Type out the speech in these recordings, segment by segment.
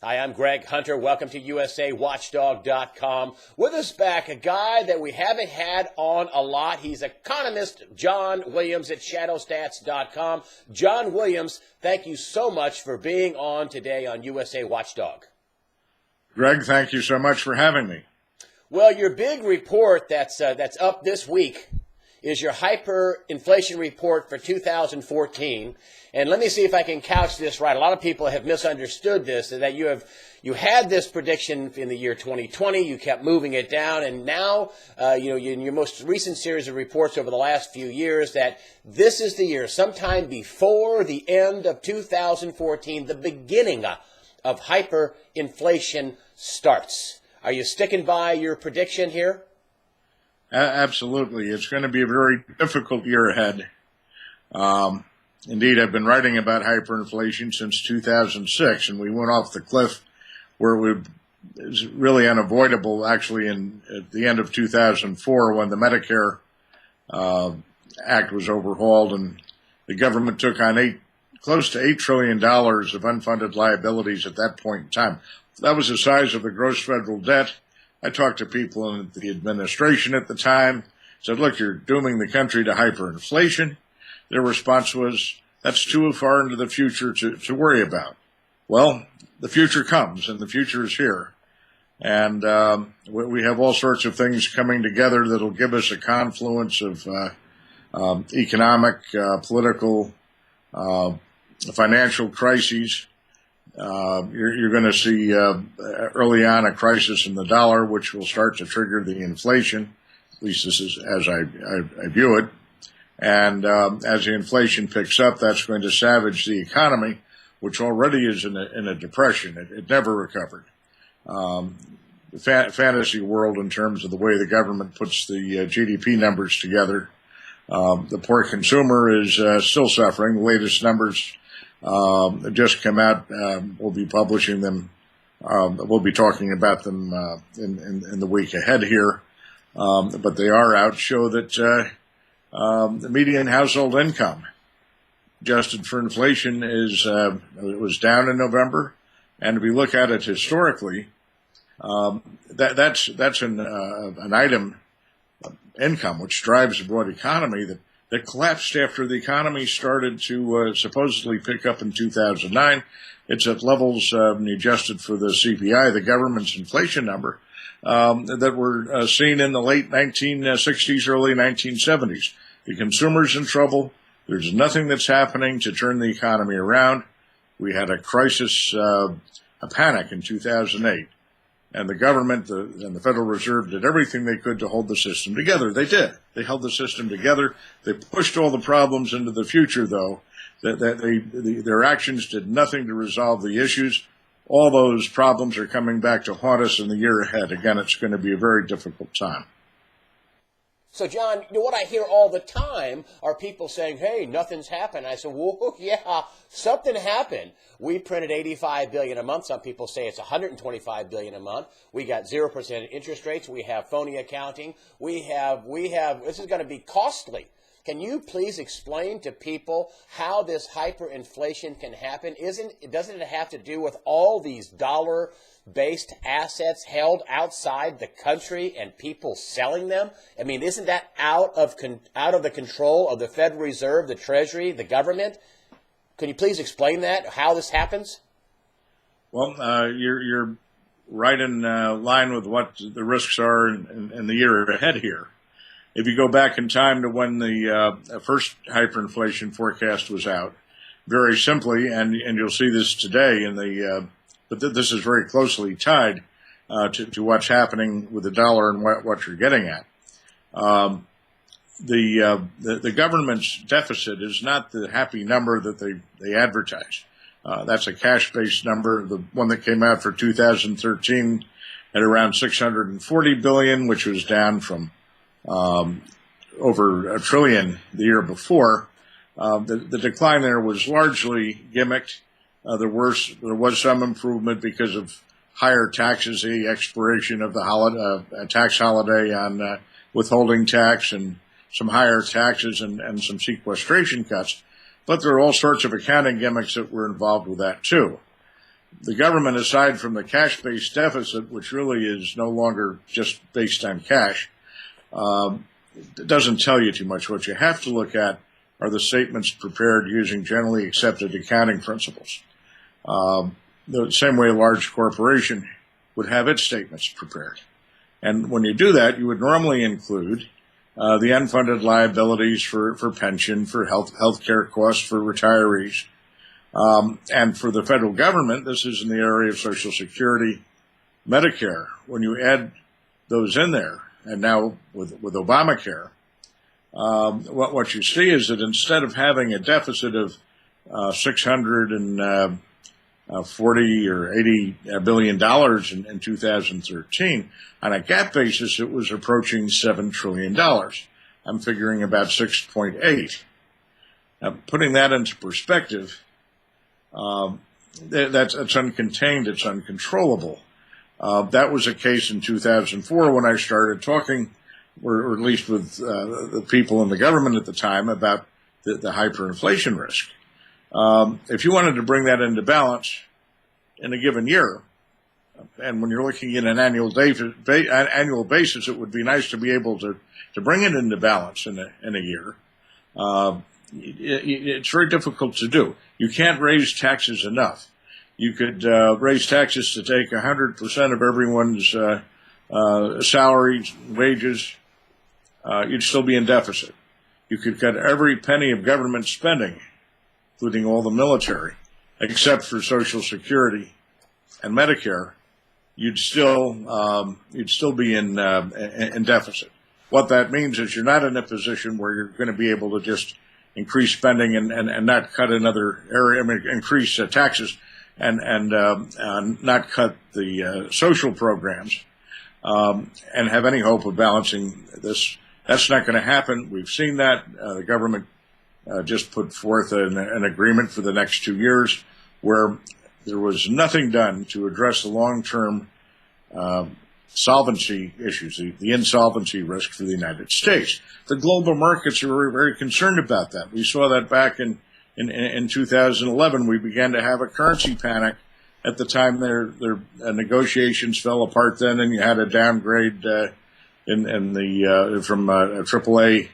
Hi, I'm Greg Hunter. Welcome to USAWatchdog.com. With us back, a guy that we haven't had on a lot. He's economist John Williams at shadowstats.com. John Williams, thank you so much for being on today on USA Watchdog. Greg, thank you so much for having me. Well, your big report that's up this week is your hyperinflation report for 2014. And let me see if I can couch this right. A lot of people have misunderstood this, that you had this prediction in the year 2020, you kept moving it down, and now, in your most recent series of reports over the last few years, that this is the year, sometime before the end of 2014, the beginning of hyperinflation starts. Are you sticking by your prediction here? Absolutely. It's going to be a very difficult year ahead. Indeed, I've been writing about hyperinflation since 2006, and we went off the cliff where it was really unavoidable, actually, at the end of 2004 when the Medicare Act was overhauled and the government took on close to $8 trillion of unfunded liabilities at that point in time. That was the size of the gross federal debt. I talked to people in the administration at the time, said, look, you're dooming the country to hyperinflation. Their response was, that's too far into the future to worry about. Well, the future comes, and the future is here. And we have all sorts of things coming together that'll give us a confluence of economic, political, financial crises. You're going to see early on a crisis in the dollar, which will start to trigger the inflation. At least this is as I view it. And as the inflation picks up, that's going to savage the economy, which already is in a depression. It never recovered. The fantasy world in terms of the way the government puts the GDP numbers together. The poor consumer is still suffering. The latest numbers just come out. We'll be publishing them. We'll be talking about them in the week ahead here. But they are out, show that the median household income, adjusted for inflation, it was down in November. And if we look at it historically, that's an item, income, which drives the broad economy that collapsed after the economy started to supposedly pick up in 2009. It's at levels, adjusted for the CPI, the government's inflation number, that were seen in the late 1960s, early 1970s. The consumer's in trouble. There's nothing that's happening to turn the economy around. We had a crisis, a panic in 2008. And the government and the Federal Reserve did everything they could to hold the system together. They did. They held the system together. They pushed all the problems into the future, though. Their actions did nothing to resolve the issues. All those problems are coming back to haunt us in the year ahead. Again, it's going to be a very difficult time. So, John, what I hear all the time are people saying, hey, nothing's happened. I said, whoa, yeah, something happened. We printed $85 billion a month. Some people say it's $125 billion a month. We got 0% interest rates. We have phony accounting. We have, this is going to be costly. Can you please explain to people how this hyperinflation can happen? Doesn't it have to do with all these dollar-based assets held outside the country and people selling them? I mean, isn't that out of the control of the Federal Reserve, the Treasury, the government? Can you please explain that, how this happens? Well, you're right in line with what the risks are in the year ahead here. If you go back in time to when the first hyperinflation forecast was out, very simply, and you'll see this today but this is very closely tied to what's happening with the dollar and what you're getting at. The government's deficit is not the happy number that they advertise. That's a cash-based number. The one that came out for 2013 at around $640 billion, which was down from over $1 trillion the year before. The decline there was largely gimmicked. There was some improvement because of higher taxes, the expiration of the tax holiday on withholding tax, and some higher taxes and some sequestration cuts. But there are all sorts of accounting gimmicks that were involved with that too. the government, aside from the cash-based deficit, which really is no longer just based on cash, it doesn't tell you too much. What you have to look at are the statements prepared using generally accepted accounting principles. The same way a large corporation would have its statements prepared. And when you do that, you would normally include the unfunded liabilities for pension, for health care costs for retirees. And for the federal government, this is in the area of Social Security, Medicare. When you add those in there, and now with Obamacare, what you see is that instead of having a deficit of $640 or $80 billion in 2013, on a GAAP basis, it was approaching $7 trillion. I'm figuring about 6.8. Now, putting that into perspective, that's uncontained, it's uncontrollable. That was a case in 2004 when I started talking, or at least with the people in the government at the time, about the hyperinflation risk. If you wanted to bring that into balance in a given year, and when you're looking at an annual basis, it would be nice to be able to bring it into balance in a year. It's very difficult to do. You can't raise taxes enough. You could raise taxes to take 100% of everyone's salaries, wages. You'd still be in deficit. You could cut every penny of government spending, including all the military, except for Social Security and Medicare. You'd still be in deficit. What that means is you're not in a position where you're going to be able to just increase spending and not cut another area. I mean, increase taxes and not cut the social programs and have any hope of balancing this. That's not going to happen. We've seen that. The government just put forth an agreement for the next 2 years where there was nothing done to address the long-term solvency issues, the insolvency risk for the United States. The global markets are very, very concerned about that. We saw that back in 2011. We began to have a currency panic. At the time, their negotiations fell apart then, and you had a downgrade from AAA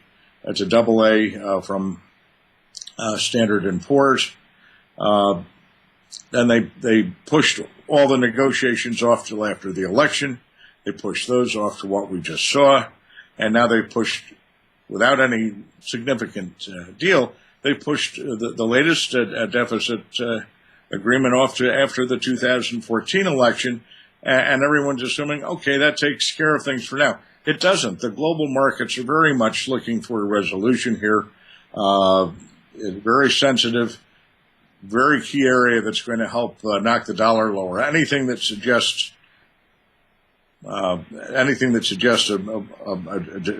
to AA from Standard and Poor's. Then they pushed all the negotiations off till after the election. They pushed those off to what we just saw, and now they pushed, without any significant deal, they pushed the latest deficit agreement off to after the 2014 election, and everyone's assuming, okay, that takes care of things for now. It doesn't. The global markets are very much looking for a resolution here. Very sensitive, very key area that's going to help knock the dollar lower. Anything that suggests a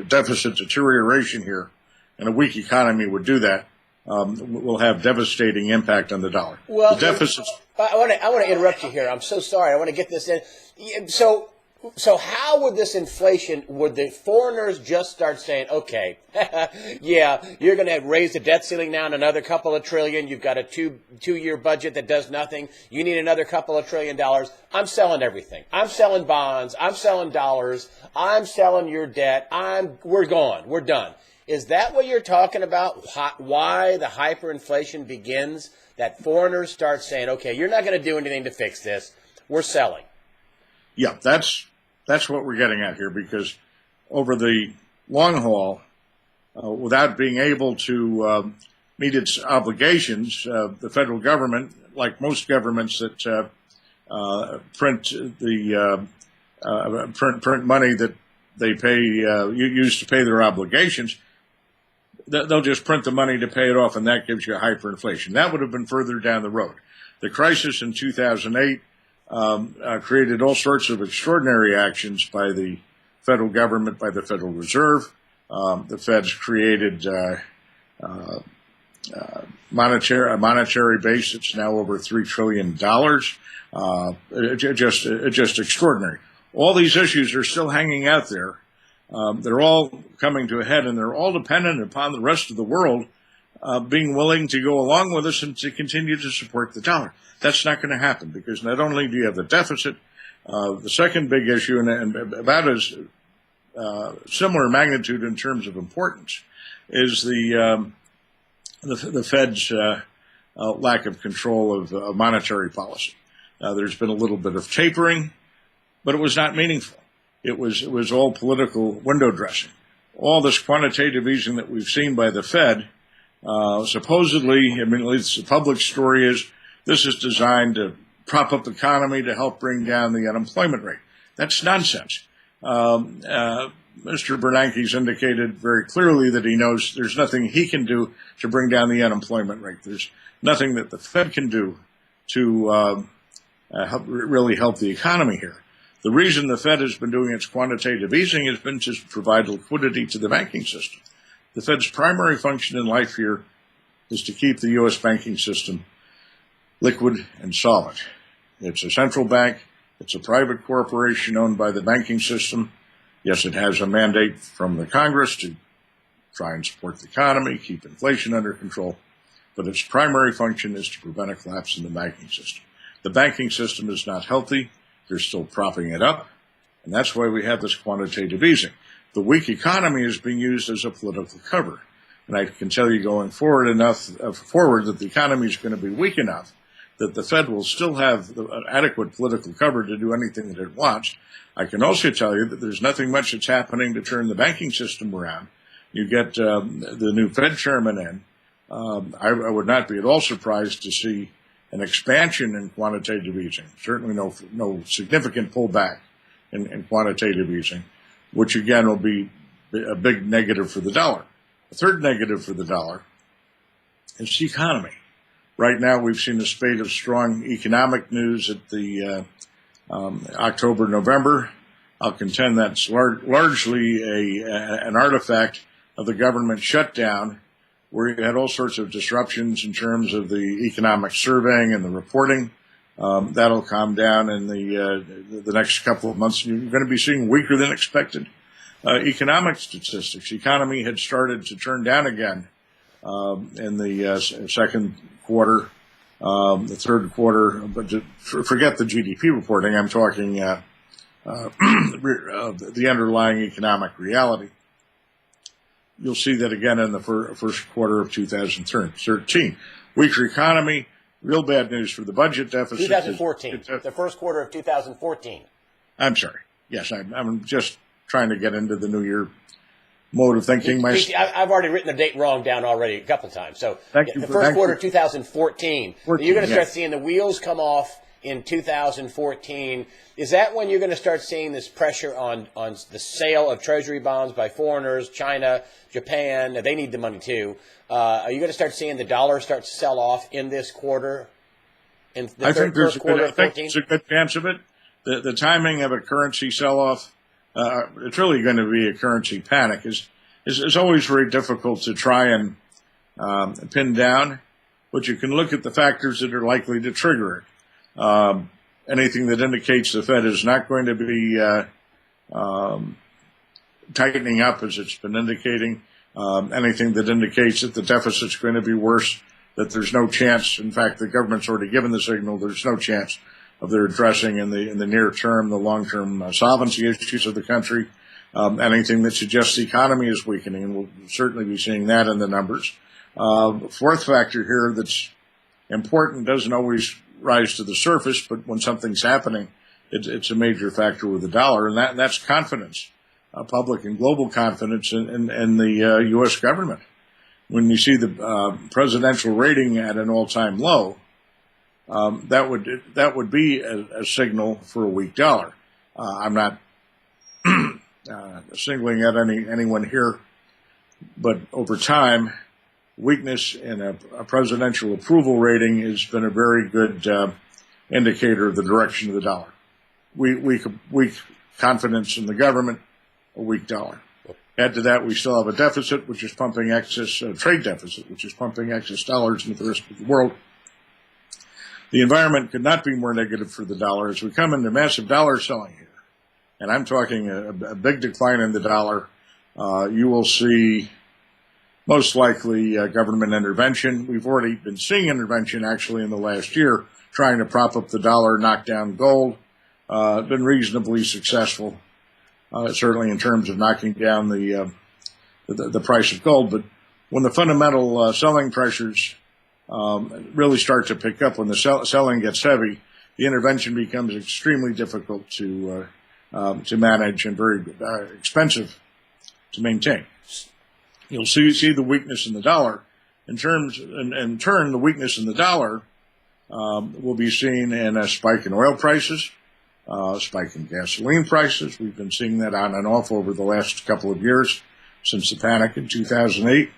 deficit deterioration here, and a weak economy would do that, will have devastating impact on the dollar. Well, the deficits. I want to interrupt you here. I'm so sorry. I want to get this in. So how would this inflation, would the foreigners just start saying, okay, yeah, you're going to raise the debt ceiling now another couple of trillion. You've got a two-year budget that does nothing. You need another couple of $1 trillion. I'm selling everything. I'm selling bonds. I'm selling dollars. I'm selling your debt. We're gone. We're done. Is that what you're talking about? Why the hyperinflation begins? That foreigners start saying, okay, you're not going to do anything to fix this. We're selling. Yeah, that's what we're getting at here, because over the long haul, without being able to meet its obligations, the federal government, like most governments that print money that they pay, use to pay their obligations, they'll just print the money to pay it off, and that gives you a hyperinflation. That would have been further down the road. The crisis in 2008 created all sorts of extraordinary actions by the federal government, by the Federal Reserve. The Fed's created a monetary base that's now over $3 trillion. Just extraordinary. All these issues are still hanging out there. They're all coming to a head, and they're all dependent upon the rest of the world being willing to go along with us and to continue to support the dollar. That's not going to happen because not only do you have the deficit, the second big issue, and about as similar magnitude in terms of importance, is the Fed's lack of control of monetary policy. There's been a little bit of tapering, but it was not meaningful. It was all political window dressing. All this quantitative easing that we've seen by the Fed, supposedly, I mean, at least the public story is this is designed to prop up the economy to help bring down the unemployment rate. That's nonsense. Mr. Bernanke's indicated very clearly that he knows there's nothing he can do to bring down the unemployment rate. There's nothing that the Fed can do to really help the economy here. The reason the Fed has been doing its quantitative easing has been to provide liquidity to the banking system. The Fed's primary function in life here is to keep the U.S. banking system liquid and solid. It's a central bank. It's a private corporation owned by the banking system. Yes, it has a mandate from the Congress to try and support the economy, keep inflation under control, but its primary function is to prevent a collapse in the banking system. The banking system is not healthy. They're still propping it up, and that's why we have this quantitative easing. The weak economy is being used as a political cover, and I can tell you going forward that the economy is going to be weak enough that the Fed will still have adequate political cover to do anything that it wants. I can also tell you that there's nothing much that's happening to turn the banking system around. You get the new Fed chairman in. I would not be at all surprised to see an expansion in quantitative easing, certainly no significant pullback in quantitative easing, which again will be a big negative for the dollar. The third negative for the dollar is the economy. Right now, we've seen a spate of strong economic news at the October, November. I'll contend that's largely an artifact of the government shutdown, where you had all sorts of disruptions in terms of the economic surveying and the reporting. That'll calm down in the next couple of months. You're going to be seeing weaker than expected economic statistics. The economy had started to turn down again in the second quarter, the third quarter, but forget the GDP reporting. I'm talking the underlying economic reality. You'll see that again in the first quarter of 2013. Weaker economy, real bad news for the budget deficit. 2014, the first quarter of 2014. I'm sorry. Yes, I'm just trying to get into the new year mode of thinking. I've already written the date wrong down already a couple of times. So the first quarter of 2014, you're going to start seeing the wheels come off in 2014. Is that when you're going to start seeing this pressure on the sale of treasury bonds by foreigners, China, Japan? They need the money too. Are you going to start seeing the dollar start to sell off in this quarter? I think there's a good chance of it. The timing of a currency sell-off, it's really going to be a currency panic, is always very difficult to try and pin down, but you can look at the factors that are likely to trigger it. Anything that indicates the Fed is not going to be tightening up as it's been indicating, anything that indicates that the deficit's going to be worse, that there's no chance, in fact, the government's already given the signal, there's no chance of their addressing in the near term the long-term solvency issues of the country, anything that suggests the economy is weakening, and we'll certainly be seeing that in the numbers. Fourth factor here that's important, doesn't always rise to the surface, but when something's happening, it's a major factor with the dollar, and that's confidence, public and global confidence in the U.S. government. When you see the presidential rating at an all-time low, that would be a signal for a weak dollar. I'm not singling out anyone here, but over time, weakness in a presidential approval rating has been a very good indicator of the direction of the dollar. Weak confidence in the government, a weak dollar. Add to that, we still have a deficit, which is pumping excess trade deficit, which is pumping excess dollars into the rest of the world. The environment could not be more negative for the dollar as we come into massive dollar selling here. And I'm talking a big decline in the dollar. You will see most likely government intervention. We've already been seeing intervention actually in the last year, trying to prop up the dollar, knock down gold. Been reasonably successful, certainly in terms of knocking down the price of gold. But when the fundamental selling pressures really start to pick up, when the selling gets heavy, the intervention becomes extremely difficult to manage and very expensive to maintain. You'll see the weakness in the dollar. In turn, the weakness in the dollar will be seen in a spike in oil prices, spike in gasoline prices. We've been seeing that on and off over the last couple of years since the panic in 2008.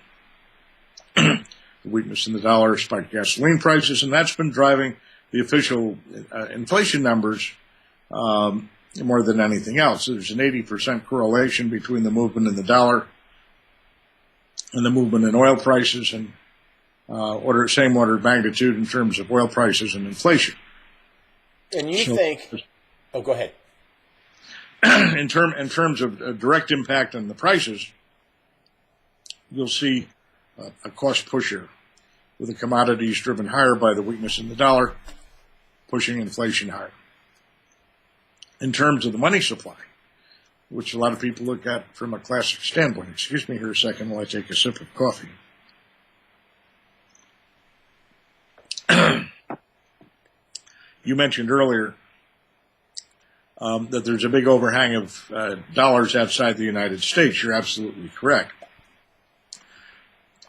The weakness in the dollar, spiked gasoline prices, and that's been driving the official inflation numbers more than anything else. There's an 80% correlation between the movement in the dollar and the movement in oil prices, and same order of magnitude in terms of oil prices and inflation. And you think? Oh, go ahead. In terms of direct impact on the prices, you'll see a cost pusher, with the commodities driven higher by the weakness in the dollar, pushing inflation higher. In terms of the money supply, which a lot of people look at from a classic standpoint. Excuse me here a second while I take a sip of coffee. You mentioned earlier that there's a big overhang of dollars outside the United States. You're absolutely correct.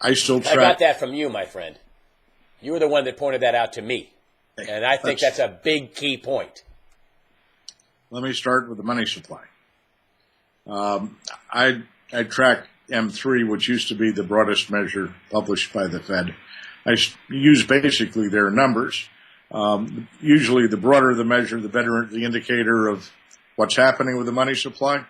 I got that from you, my friend. You were the one that pointed that out to me. And I think that's a big key point. Let me start with the money supply. I track M3, which used to be the broadest measure published by the Fed. I use basically their numbers. Usually the broader the measure, the better the indicator of what's happening with the money supply.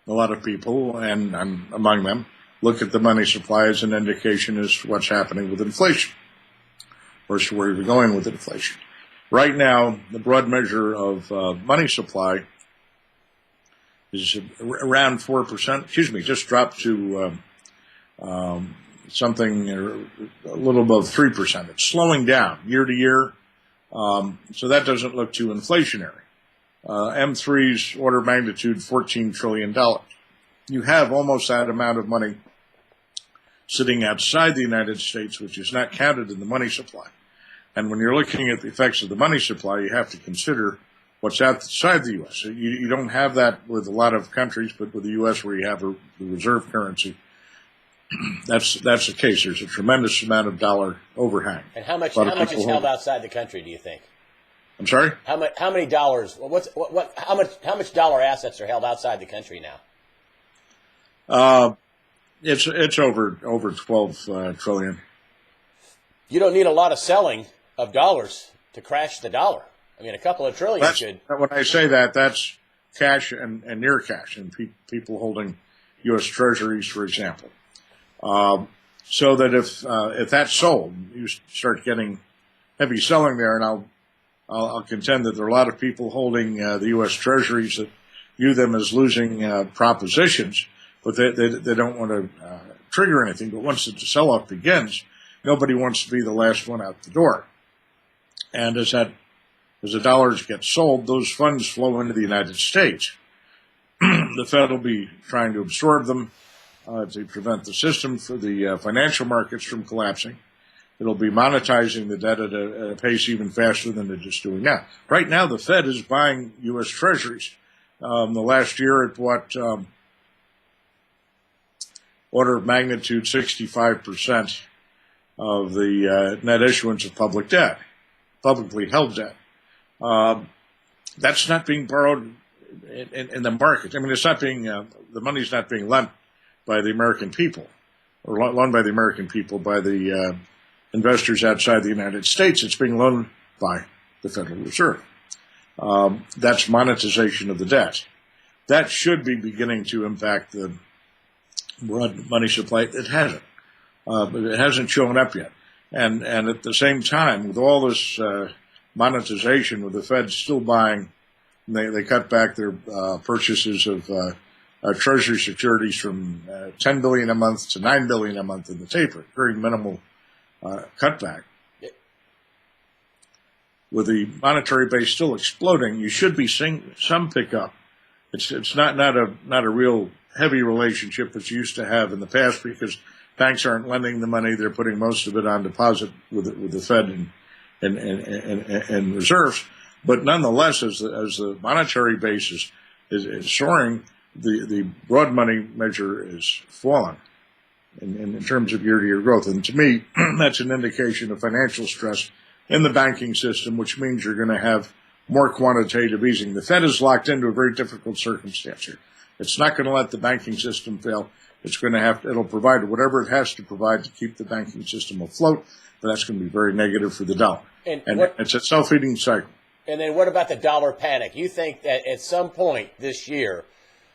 A lot of people, and I'm among them, look at the money supply as an indication as to what's happening with inflation, or as to where you're going with inflation. Right now, the broad measure of money supply is around 4%, just dropped to something a little above 3%. It's slowing down year to year, so that doesn't look too inflationary. M3's order of magnitude, $14 trillion. You have almost that amount of money sitting outside the United States, which is not counted in the money supply. And when you're looking at the effects of the money supply, you have to consider what's outside the U.S. You don't have that with a lot of countries, but with the U.S. where you have the reserve currency, that's the case. There's a tremendous amount of dollar overhang. And how much is held outside the country, do you think? I'm sorry? How many dollars? How much dollar assets are held outside the country now? It's over 12 trillion. You don't need a lot of selling of dollars to crash the dollar. I mean, a couple of trillion should. When I say that, that's cash and near cash, and people holding U.S. Treasuries, for example. So that if that's sold, you start getting heavy selling there, and I'll contend that there are a lot of people holding the U.S. Treasuries that view them as losing propositions, but they don't want to trigger anything. But once the sell-off begins, nobody wants to be the last one out the door. And as the dollars get sold, those funds flow into the United States. The Fed will be trying to absorb them to prevent the system for the financial markets from collapsing. It'll be monetizing the debt at a pace even faster than it is doing now. Right now, the Fed is buying U.S. Treasuries. The last year, it bought order of magnitude 65% of the net issuance of public debt, publicly held debt. That's not being borrowed in the market. I mean, it's not being the money's not being lent by the American people, or loaned by the American people by the investors outside the United States. It's being loaned by the Federal Reserve. That's monetization of the debt. That should be beginning to impact the broad money supply. It hasn't. But it hasn't shown up yet. And at the same time, with all this monetization, with the Fed still buying, they cut back their purchases of Treasury securities from $10 billion a month to $9 billion a month in the taper, very minimal cutback. With the monetary base still exploding, you should be seeing some pickup. It's not a real heavy relationship that you used to have in the past, because banks aren't lending the money; they're putting most of it on deposit with the Fed and reserves. But nonetheless, as the monetary base is soaring, the broad money measure is falling in terms of year-to-year growth. And to me, that's an indication of financial stress in the banking system, which means you're going to have more quantitative easing. The Fed is locked into a very difficult circumstance here. It's not going to let the banking system fail. It'll provide whatever it has to provide to keep the banking system afloat, but that's going to be very negative for the dollar. And it's a self-eating cycle. And then what about the dollar panic? You think that at some point this year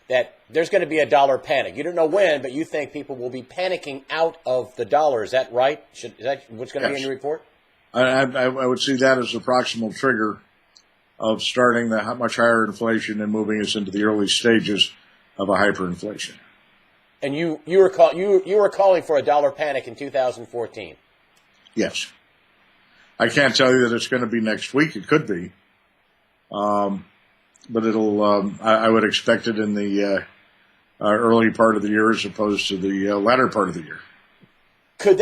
that there's going to be a dollar panic. You don't know when, but you think people will be panicking out of the dollar. Is that right? Is that what's going to be in your report? I would see that as the proximal trigger of starting the much higher inflation and moving us into the early stages of a hyperinflation. And you were calling for a dollar panic in 2014. Yes. I can't tell you that it's going to be next week. It could be. But I would expect it in the early part of the year as opposed to the latter part of the year. Could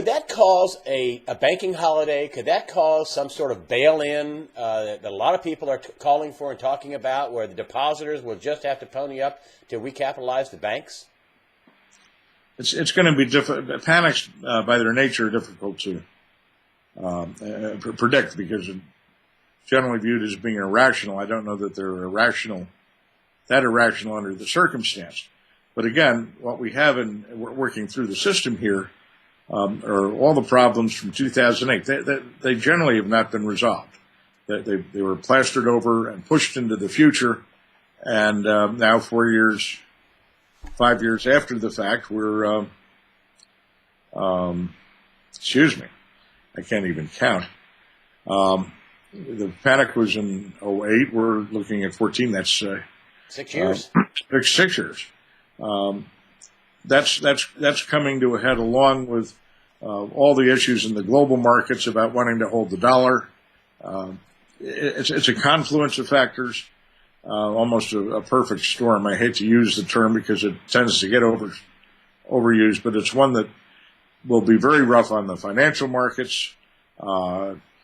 that cause a banking holiday? Could that cause some sort of bail-in that a lot of people are calling for and talking about, where the depositors will just have to pony up to recapitalize the banks? It's going to be difficult. Panics, by their nature, are difficult to predict, because it's generally viewed as being irrational. I don't know that they're irrational under the circumstance. But again, what we have in working through the system here are all the problems from 2008. They generally have not been resolved. They were plastered over and pushed into the future, and now 5 years after the fact, we're excuse me, I can't even count. The panic was in 2008. We're looking at 14. That's 6 years. 6 years. That's coming to a head, along with all the issues in the global markets about wanting to hold the dollar. It's a confluence of factors, almost a perfect storm. I hate to use the term because it tends to get overused, but it's one that will be very rough on the financial markets.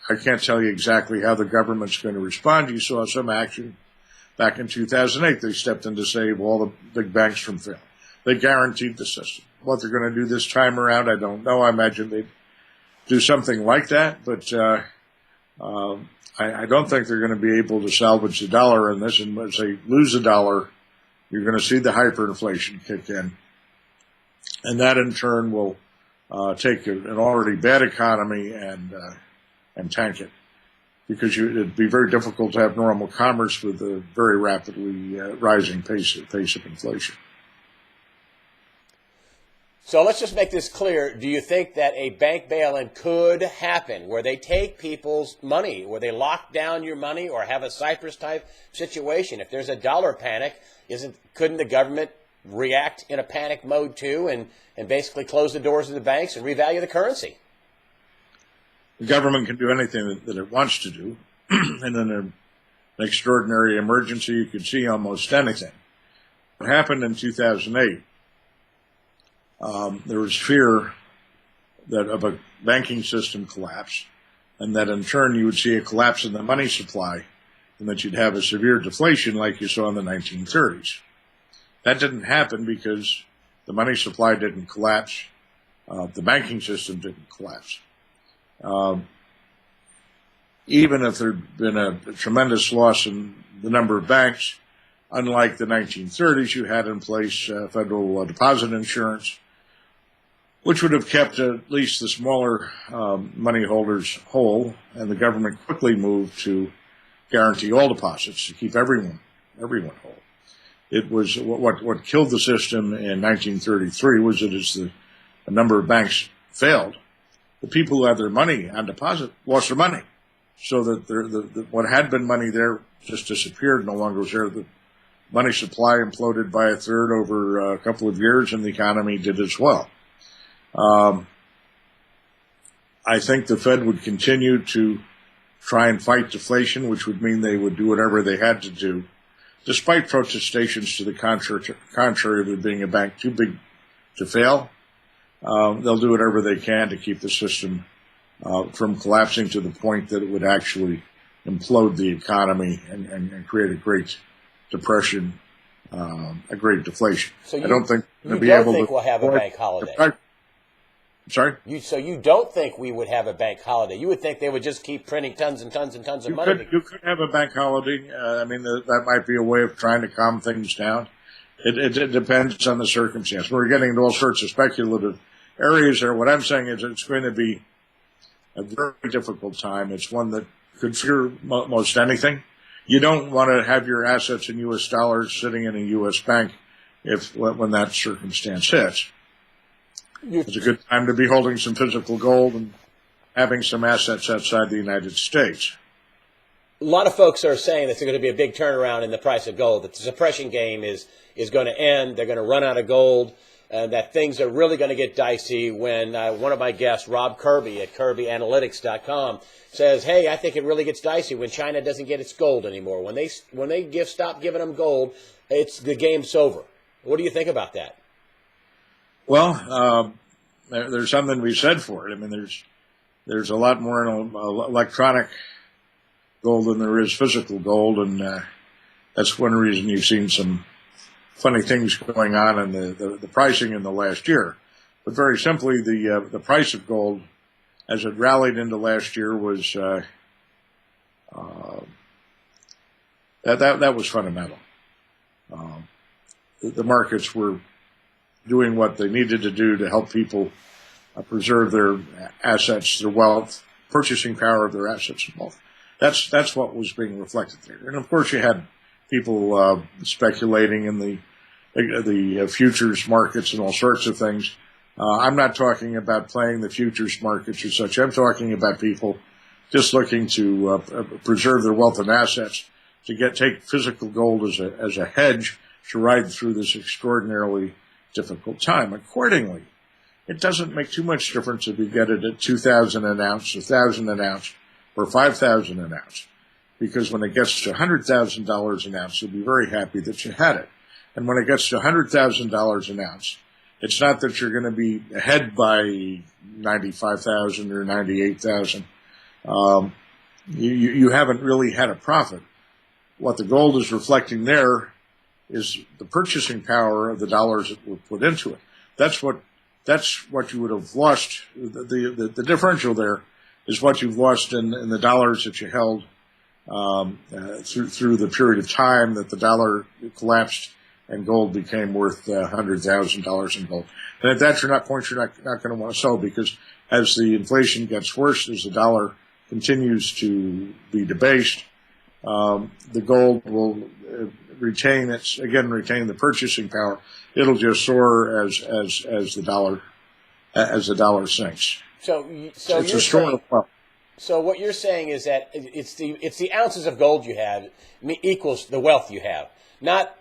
I can't tell you exactly how the government's going to respond. You saw some action back in 2008. They stepped in to save all the big banks from failing. They guaranteed the system. What they're going to do this time around, I don't know. I imagine they'd do something like that, but I don't think they're going to be able to salvage the dollar in this. And as they lose the dollar, you're going to see the hyperinflation kick in. And that in turn will take an already bad economy and tank it, because it'd be very difficult to have normal commerce with a very rapidly rising pace of inflation. So let's just make this clear. Do you think that a bank bail-in could happen, where they take people's money, where they lock down your money, or have a Cyprus-type situation? If there's a dollar panic, couldn't the government react in a panic mode too, and basically close the doors of the banks and revalue the currency? The government can do anything that it wants to do. And in an extraordinary emergency, you could see almost anything. What happened in 2008, there was fear of a banking system collapse, and that in turn you would see a collapse in the money supply, and that you'd have a severe deflation like you saw in the 1930s. That didn't happen because the money supply didn't collapse. The banking system didn't collapse. Even if there'd been a tremendous loss in the number of banks, unlike the 1930s, you had in place federal deposit insurance, which would have kept at least the smaller money holders whole, and the government quickly moved to guarantee all deposits to keep everyone whole. It was what killed the system in 1933 was that as the number of banks failed, the people who had their money on deposit lost their money, so that what had been money there just disappeared, no longer was there. money supply imploded by a third over a couple of years, and the economy did as well. I think the Fed would continue to try and fight deflation, which would mean they would do whatever they had to do, despite protestations to the contrary of it being a bank too big to fail. They'll do whatever they can to keep the system from collapsing to the point that it would actually implode the economy and create a great depression, a great deflation. So I don't think you don't think we'll have a bank holiday? Sorry? So you don't think we would have a bank holiday? You would think they would just keep printing tons and tons and tons of money? You could have a bank holiday. I mean, that might be a way of trying to calm things down. It depends on the circumstance. We're getting into all sorts of speculative areas there. What I'm saying is it's going to be a very difficult time. It's one that could fear most anything. You don't want to have your assets in U.S. dollars sitting in a U.S. bank when that circumstance hits. It's a good time to be holding some physical gold and having some assets outside the United States. A lot of folks are saying that there's going to be a big turnaround in the price of gold, that the suppression game is going to end, they're going to run out of gold, that things are really going to get dicey when one of my guests, Rob Kirby at KirbyAnalytics.com, says, hey, I think it really gets dicey when China doesn't get its gold anymore. When they stop giving them gold, the game's over. What do you think about that? Well, there's something to be said for it. I mean, there's a lot more in electronic gold than there is physical gold, and that's one reason you've seen some funny things going on in the pricing in the last year. But very simply, the price of gold, as it rallied into last year, was that was fundamental. The markets were doing what they needed to do to help people preserve their assets, their wealth, purchasing power of their assets and wealth. That's what was being reflected there. And of course, you had people speculating in the futures markets and all sorts of things. I'm not talking about playing the futures markets or such. I'm talking about people just looking to preserve their wealth and assets, to take physical gold as a hedge to ride through this extraordinarily difficult time. Accordingly, it doesn't make too much difference if you get it at 2,000 an ounce, 1,000 an ounce, or 5,000 an ounce, because when it gets to $100,000 an ounce, you'll be very happy that you had it. And when it gets to $100,000 an ounce, it's not that you're going to be ahead by 95,000 or 98,000. You haven't really had a profit. What the gold is reflecting there is the purchasing power of the dollars that were put into it. That's what you would have lost. The differential there is what you've lost in the dollars that you held through the period of time that the dollar collapsed and gold became worth $100,000 in gold. And at that point, you're not going to want to sell, because as the inflation gets worse, as the dollar continues to be debased, the gold will retain the purchasing power. It'll just soar as the dollar sinks. So it's a story of wealth. So what you're saying is that it's the ounces of gold you have equals the wealth you have, not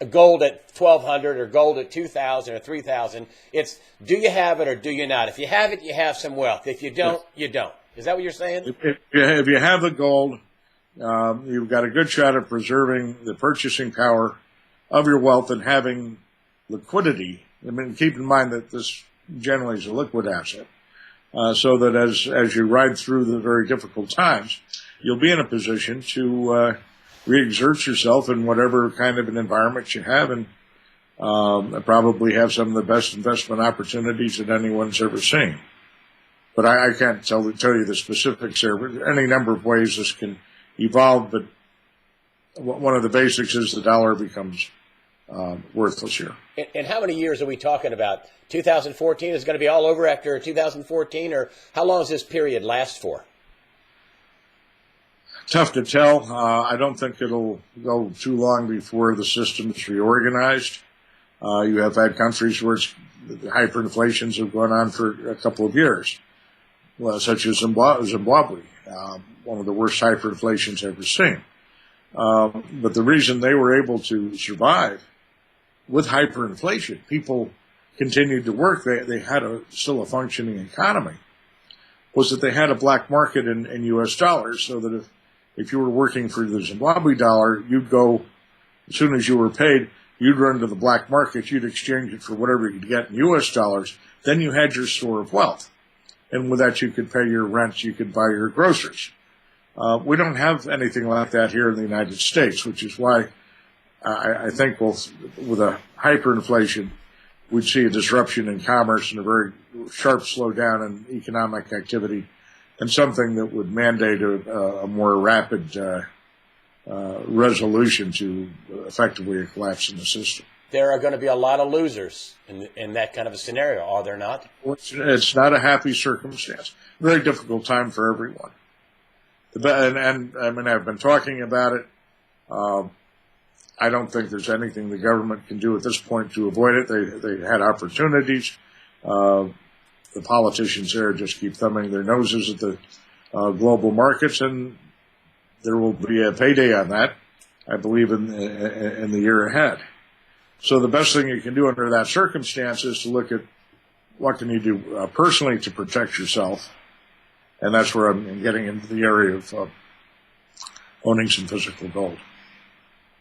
a gold at 1,200 or gold at 2,000 or 3,000. It's, do you have it or do you not? If you have it, you have some wealth. If you don't, you don't. Is that what you're saying? If you have the gold, you've got a good shot at preserving the purchasing power of your wealth and having liquidity. I mean, keep in mind that this generally is a liquid asset, so that as you ride through the very difficult times, you'll be in a position to re-exert yourself in whatever kind of an environment you have, and probably have some of the best investment opportunities that anyone's ever seen. But I can't tell you the specifics there. Any number of ways this can evolve, but one of the basics is the dollar becomes worthless here. And how many years are we talking about? 2014 is going to be all over after 2014, or how long does this period last for? Tough to tell. I don't think it'll go too long before the system's reorganized. You have had countries where hyperinflations have gone on for a couple of years, such as Zimbabwe, one of the worst hyperinflations ever seen. But the reason they were able to survive with hyperinflation, people continued to work, they had still a functioning economy, was that they had a black market in U.S. dollars, so that if you were working for the Zimbabwe dollar, you'd go, as soon as you were paid, you'd run to the black market, you'd exchange it for whatever you could get in U.S. dollars, then you had your store of wealth. And with that, you could pay your rent, you could buy your groceries. We don't have anything like that here in the United States, which is why I think with a hyperinflation, we'd see a disruption in commerce and a very sharp slowdown in economic activity, and something that would mandate a more rapid resolution to effectively a collapse in the system. There are going to be a lot of losers in that kind of a scenario, are there not? It's not a happy circumstance. Very difficult time for everyone. And I mean, I've been talking about it. I don't think there's anything the government can do at this point to avoid it. They had opportunities. The politicians there just keep thumbing their noses at the global markets, and there will be a payday on that, I believe, in the year ahead. So the best thing you can do under that circumstance is to look at what can you do personally to protect yourself, and that's where I'm getting into the area of owning some physical gold.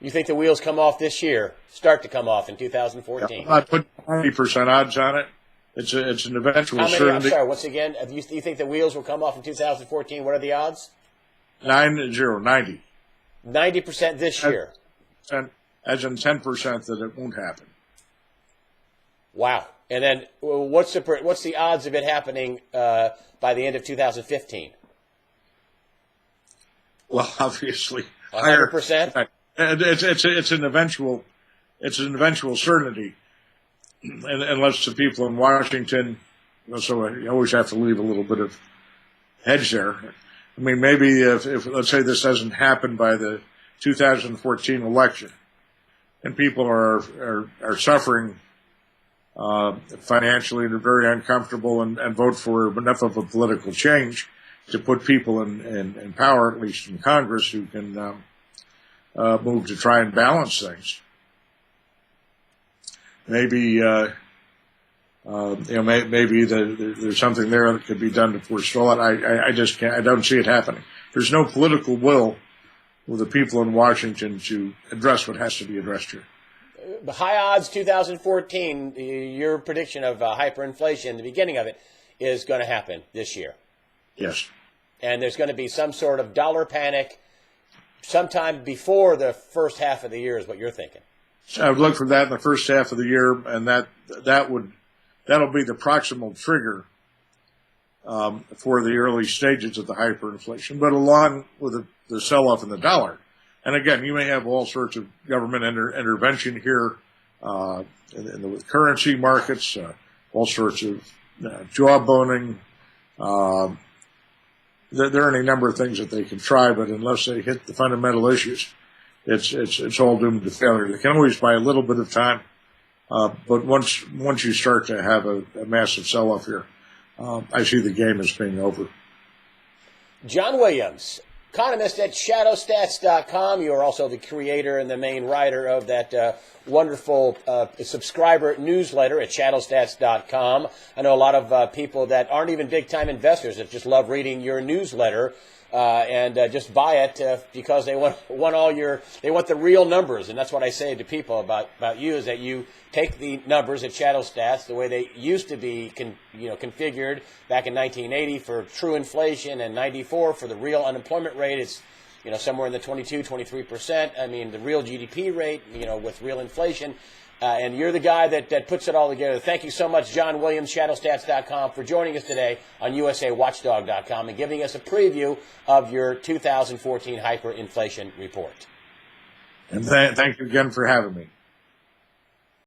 You think the wheels come off this year, start to come off in 2014? Yeah, I put 90% odds on it. It's an eventual certainty. I'm sorry, once again, you think the wheels will come off in 2014? What are the odds? 90. 90% this year. As in 10% that it won't happen. Wow. And then what's the odds of it happening by the end of 2015? Well, obviously 100%. It's an eventual certainty, unless the people in Washington. So you always have to leave a little bit of hedge there. I mean, maybe if let's say this doesn't happen by the 2014 election, and people are suffering financially and are very uncomfortable and vote for enough of a political change to put people in power, at least in Congress, who can move to try and balance things. Maybe maybe there's something there that could be done to forestall it. I just can't. I don't see it happening. There's no political will with the people in Washington to address what has to be addressed here. High odds 2014, your prediction of hyperinflation, the beginning of it, is going to happen this year. Yes. And there's going to be some sort of dollar panic sometime before the first half of the year is what you're thinking. So I would look for that in the first half of the year, and that'll be the proximal trigger for the early stages of the hyperinflation, but along with the sell-off in the dollar. And again, you may have all sorts of government intervention here in the currency markets, all sorts of jawboning. There are any number of things that they can try, but unless they hit the fundamental issues, it's all doomed to failure. They can always buy a little bit of time, but once you start to have a massive sell-off here, I see the game as being over. John Williams, economist at shadowstats.com. You are also the creator and the main writer of that wonderful subscriber newsletter at shadowstats.com. I know a lot of people that aren't even big-time investors that just love reading your newsletter and just buy it because they want the real numbers. And that's what I say to people about you, is that you take the numbers at ShadowStats the way they used to be configured back in 1980 for true inflation, and 94 for the real unemployment rate. It's somewhere in the 22-23%. I mean, the real GDP rate, with real inflation. And you're the guy that puts it all together. Thank you so much, John Williams, shadowstats.com, for joining us today on USAWatchdog.com and giving us a preview of your 2014 hyperinflation report. And thank you again for having me.